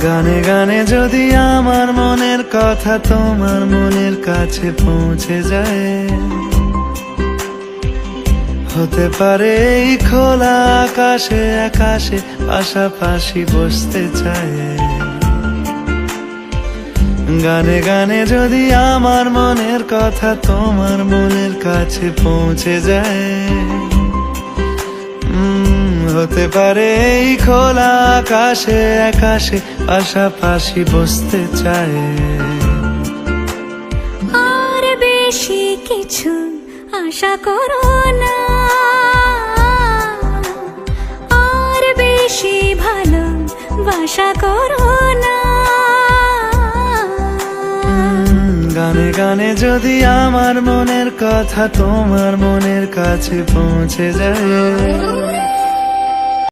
গানে গানে যদি আমার মনের কথা তোমার মনের কাছে পৌঁছে যায়, হতে পারে এই খোলা আকাশে আকাশে পাশাপাশি বসতে চায়। গানে গানে যদি আমার মনের কথা তোমার মনের কাছে পৌঁছে যায়, হতে পারে এই খোলা আকাশে আকাশে পাশাপাশি বসতে চায়। আর বেশি কিছু আশা করো না, আর বেশি ভালোবাসা করো না। গানে গানে যদি আমার মনের কথা তোমার মনের কাছে পৌঁছে যায়,